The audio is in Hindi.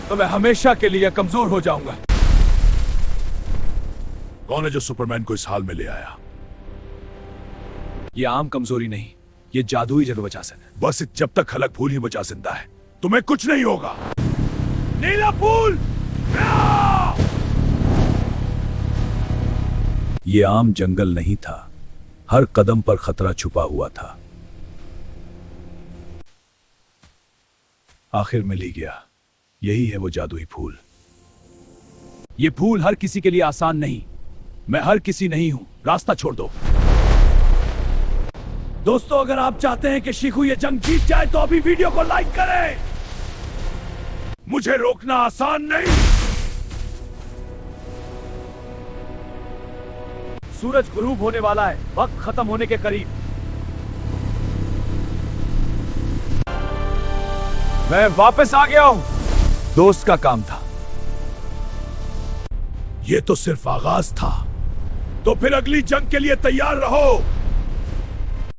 तो मैं हमेशा के लिए कमजोर हो जाऊंगा। कौन है जो सुपरमैन को इस हाल में ले आया? ये आम कमजोरी नहीं, ये जादुई जगवचासन है। बस जब तक खलक फूल ही बचा जिंदा है, तुम्हें कुछ नहीं होगा। नीला फूल! ये आम जंगल नहीं था, हर कदम पर खतरा छुपा हुआ था। आखिर मिल ही गया। यही है वो जादुई फूल। ये फूल हर किसी के लिए आसान नहीं। मैं हर किसी नहीं हूं, रास्ता छोड़ दो। दोस्तों, अगर आप चाहते हैं कि शिखू ये जंग जीत जाए तो अभी वीडियो को लाइक करें। मुझे रोकना आसान नहीं। सूरज गुरूब होने वाला है, वक्त खत्म होने के करीब। मैं वापस आ गया हूं। दोस्त का काम था। ये तो सिर्फ आगाज था, तो फिर अगली जंग के लिए तैयार रहो।